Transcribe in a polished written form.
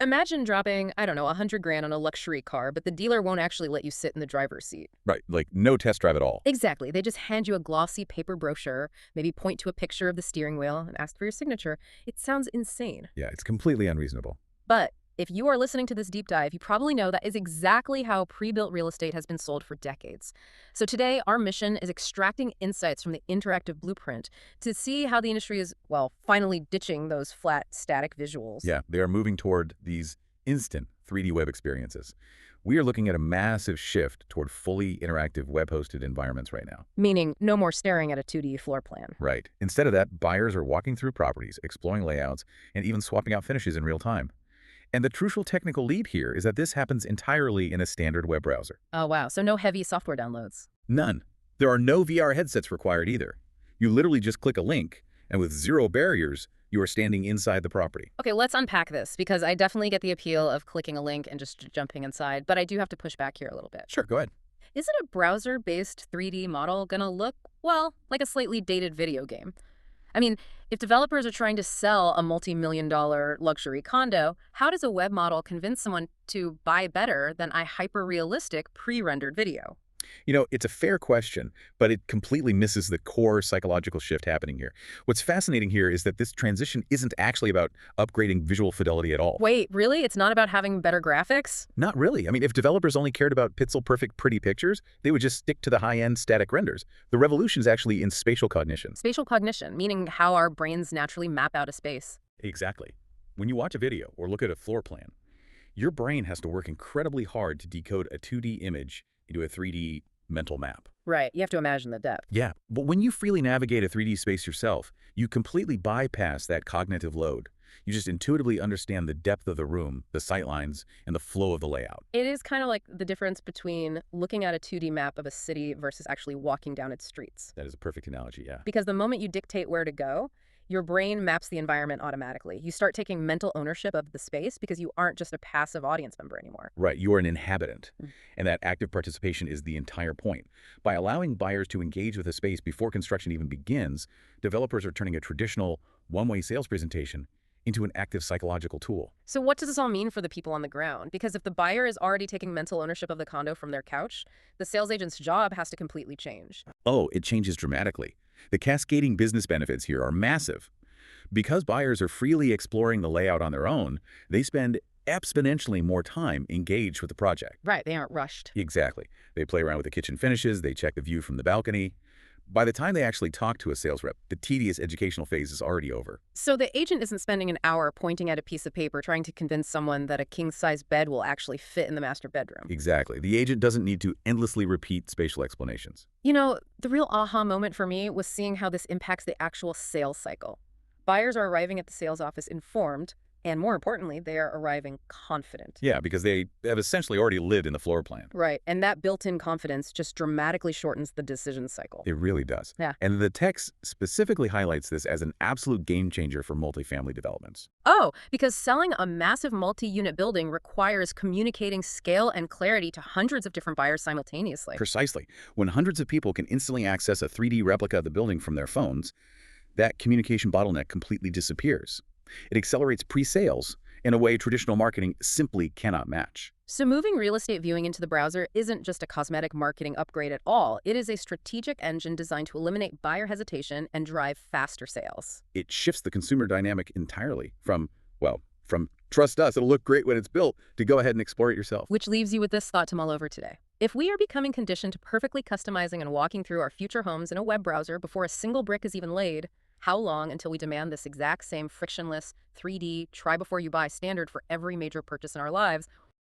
Imagine dropping, I don't know, 100 grand on a luxury car, but the dealer won't actually let you sit in the driver's seat. Right, like no test drive at all. Exactly. They just hand you a glossy paper brochure, maybe point to a picture of the steering wheel and ask for your signature. It sounds insane. Yeah, it's completely unreasonable. But if you are listening to this deep dive, you probably know that is exactly how pre-built real estate has been sold for decades. So today, our mission is extracting insights from the interactive blueprint to see how the industry is, well, finally ditching those flat, static visuals. Yeah, they are moving toward these instant 3D web experiences. We are looking at a massive shift toward fully interactive web-hosted environments right now. Meaning no more staring at a 2D floor plan. Right. Instead of that, buyers are walking through properties, exploring layouts, and even swapping out finishes in real time. And the crucial technical lead here is that this happens entirely in a standard web browser. Oh, wow. So no heavy software downloads. None. There are no VR headsets required either. You literally just click a link, and with zero barriers, you are standing inside the property. Okay, let's unpack this because I definitely get the appeal of clicking a link and just jumping inside, but I do have to push back here a little bit. Sure, go ahead. Isn't a browser-based 3D model gonna look, well, like a slightly dated video game? I mean, if developers are trying to sell a multi-million-dollar luxury condo, how does a web model convince someone to buy better than a hyper-realistic pre-rendered video? You know, it's a fair question, but it completely misses the core psychological shift happening here. What's fascinating here is that this transition isn't actually about upgrading visual fidelity at all. Wait, really? It's not about having better graphics? Not really. I mean, if developers only cared about pixel-perfect pretty pictures, they would just stick to the high-end static renders. The revolution is actually in spatial cognition. Spatial cognition, meaning how our brains naturally map out a space. Exactly. When you watch a video or look at a floor plan, your brain has to work incredibly hard to decode a 2D image into a 3D mental map. Right, you have to imagine the depth. Yeah, but when you freely navigate a 3D space yourself, you completely bypass that cognitive load. You just intuitively understand the depth of the room, the sightlines, and the flow of the layout. It is kind of like the difference between looking at a 2D map of a city versus actually walking down its streets. That is a perfect analogy, yeah. Because the moment you dictate where to go, your brain maps the environment automatically. You start taking mental ownership of the space because you aren't just a passive audience member anymore. Right, you are an inhabitant, Mm. and that active participation is the entire point. By allowing buyers to engage with a space before construction even begins, developers are turning a traditional one-way sales presentation into an active psychological tool. So what does this all mean for the people on the ground? Because if the buyer is already taking mental ownership of the condo from their couch, the sales agent's job has to completely change. Oh, it changes dramatically. The cascading business benefits here are massive. Because buyers are freely exploring the layout on their own, they spend exponentially more time engaged with the project. Right, they aren't rushed. Exactly. They play around with the kitchen finishes, they check the view from the balcony. By the time they actually talk to a sales rep, the tedious educational phase is already over. So the agent isn't spending an hour pointing at a piece of paper trying to convince someone that a king-size bed will actually fit in the master bedroom. Exactly. The agent doesn't need to endlessly repeat spatial explanations. You know, the real aha moment for me was seeing how this impacts the actual sales cycle. Buyers are arriving at the sales office informed, and more importantly, they are arriving confident. Yeah, because they have essentially already lived in the floor plan. Right, and that built-in confidence just dramatically shortens the decision cycle. It really does. Yeah. And the text specifically highlights this as an absolute game changer for multifamily developments. Oh, because selling a massive multi-unit building requires communicating scale and clarity to hundreds of different buyers simultaneously. Precisely. When hundreds of people can instantly access a 3D replica of the building from their phones, that communication bottleneck completely disappears. It accelerates pre-sales in a way traditional marketing simply cannot match. So moving real estate viewing into the browser isn't just a cosmetic marketing upgrade at all. It is a strategic engine designed to eliminate buyer hesitation and drive faster sales. It shifts the consumer dynamic entirely from trust us, it'll look great when it's built, to go ahead and explore it yourself. Which leaves you with this thought to mull over today. If we are becoming conditioned to perfectly customizing and walking through our future homes in a web browser before a single brick is even laid, how long until we demand this exact same frictionless 3D try-before-you-buy standard for every major purchase in our lives,